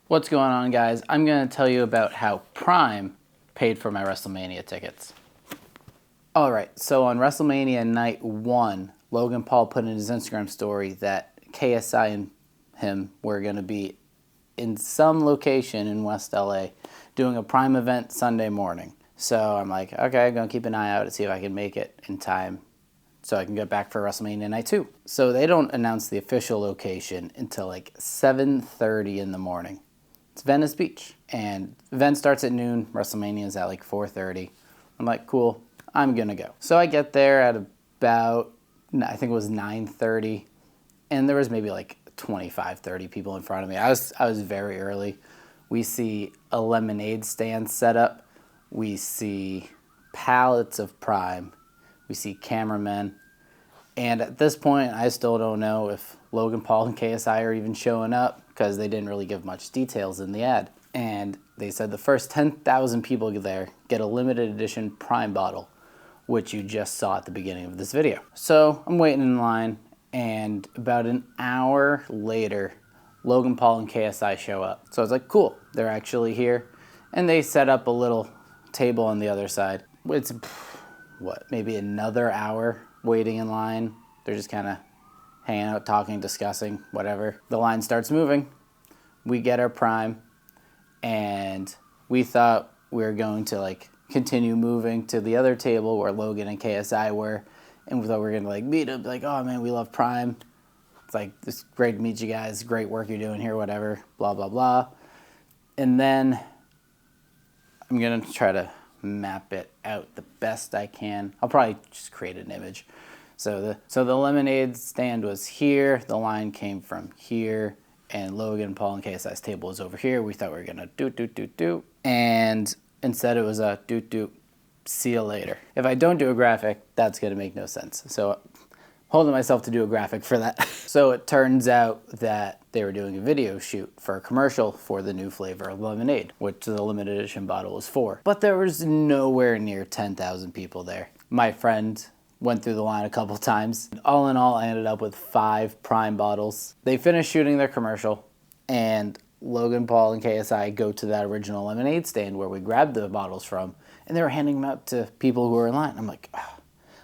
What's going on, guys? I'm going to tell you about how Prime paid for my Wrestlemania tickets. Alright, so on Wrestlemania Night 1, Logan Paul put in his Instagram story that KSI and him were going to be in some location in West LA doing a Prime event Sunday morning. So I'm like, okay, I'm going to keep an eye out to see if I can make it in time so I can get back for Wrestlemania Night 2. So they don't announce the official location until like 7:30 in the morning. It's Venice Beach, and the event starts at noon. WrestleMania is at like 4:30. I'm like, cool, I'm gonna go. So I get there at about, I think it was 9:30, and there was maybe like 25, 30 people in front of me. I was very early. We see a lemonade stand set up. We see pallets of Prime. We see cameramen. And at this point, I still don't know if Logan Paul and KSI are even showing up because they didn't really give much details in the ad. And they said the first 10,000 people there get a limited edition Prime bottle, which you just saw at the beginning of this video. So I'm waiting in line, and about an hour later, Logan Paul and KSI show up. So I was like, cool, they're actually here. And they set up a little table on the other side. It's, maybe another hour waiting in line. They're just kind of hanging out, talking, discussing, whatever. The line starts moving. We get our Prime, and we thought we were going to like continue moving to the other table where Logan and KSI were, and we thought we were gonna like meet up, like, oh man, we love Prime. It's like, it's great to meet you guys, great work you're doing here, whatever, blah, blah, blah. And then I'm gonna try to map it out the best I can. I'll probably just create an image. So the lemonade stand was here, the line came from here, and Logan, Paul, and KSI's table was over here. We thought we were gonna do, and instead it was a do, see you later. If I don't do a graphic, that's gonna make no sense. So holding myself to do a graphic for that. So it turns out that they were doing a video shoot for a commercial for the new flavor of lemonade, which the limited edition bottle was for. But there was nowhere near 10,000 people there. My friend went through the line a couple times. All in all, I ended up with 5 Prime bottles. They finished shooting their commercial, and Logan Paul and KSI go to that original lemonade stand where we grabbed the bottles from, and they were handing them out to people who were in line. I'm like,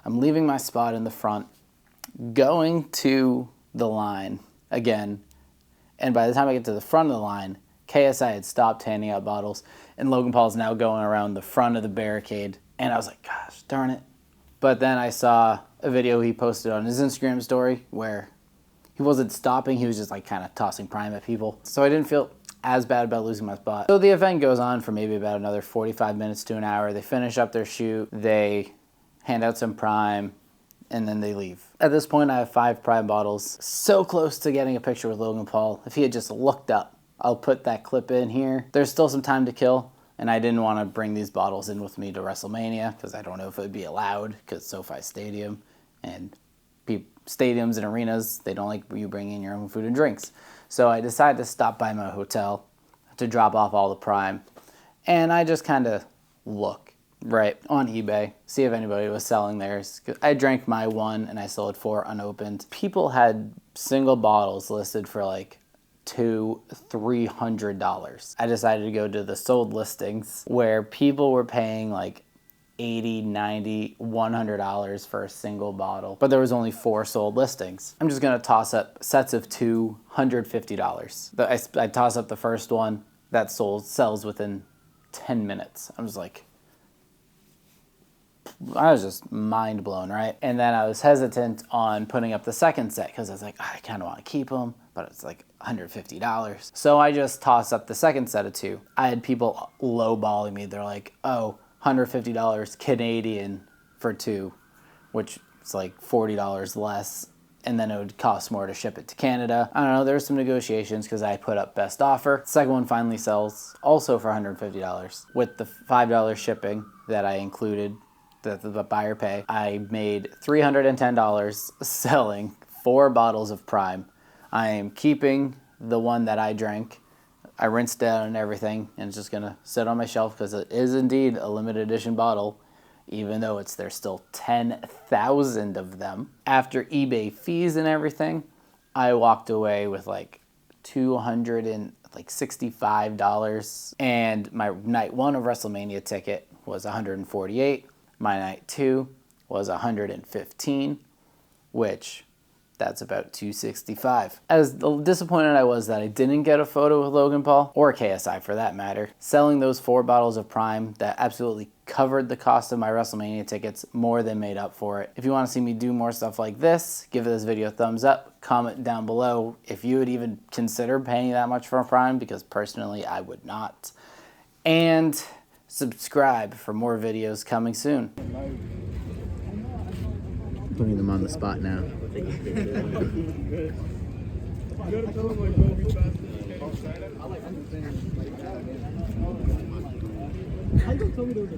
I'm leaving my spot in the front, going to the line again, and by the time I get to the front of the line, KSI had stopped handing out bottles, and Logan Paul's now going around the front of the barricade, and I was like, gosh, darn it. But then I saw a video he posted on his Instagram story where he wasn't stopping, he was just like kind of tossing Prime at people. So I didn't feel as bad about losing my spot. So the event goes on for maybe about another 45 minutes to an hour. They finish up their shoot, they hand out some Prime, and then they leave. At this point, I have 5 Prime bottles. So close to getting a picture with Logan Paul. If he had just looked up, I'll put that clip in here. There's still some time to kill, and I didn't want to bring these bottles in with me to WrestleMania because I don't know if it would be allowed because SoFi Stadium and stadiums and arenas, they don't like you bringing in your own food and drinks. So I decided to stop by my hotel to drop off all the Prime, and I just kind of look right on eBay, see if anybody was selling theirs. I drank my one and I still had 4 unopened. People had single bottles listed for like $200-$300. I decided to go to the sold listings where people were paying like $80, $90, $100 for a single bottle, but there was only 4 sold listings. I'm just gonna toss up sets of 2, $150. I toss up the first one that sells within 10 minutes. I'm just like, I was just mind blown, right? And then I was hesitant on putting up the second set because I was like, I kind of want to keep them, but it's like $150. So I just tossed up the second set of 2. I had people lowballing me. They're like, oh, $150 Canadian for 2, which is like $40 less. And then it would cost more to ship it to Canada. I don't know, there were some negotiations because I put up best offer. The second one finally sells, also for $150. With the $5 shipping that I included, the buyer pay, I made $310 selling 4 bottles of Prime. I am keeping the one that I drank. I rinsed it out and everything, and it's just gonna sit on my shelf because it is indeed a limited edition bottle, even though there's still 10,000 of them. After eBay fees and everything, I walked away with like $230 like $65. And my night 1 of WrestleMania ticket was $148. My night 2 was $115, which that's about $265. As disappointed I was that I didn't get a photo with Logan Paul, or KSI for that matter, selling those 4 bottles of Prime that absolutely covered the cost of my WrestleMania tickets more than made up for it. If you want to see me do more stuff like this, give this video a thumbs up, comment down below if you would even consider paying that much for Prime, because personally I would not. And subscribe for more videos coming soon. Putting them on the spot now. How you gonna tell me there was a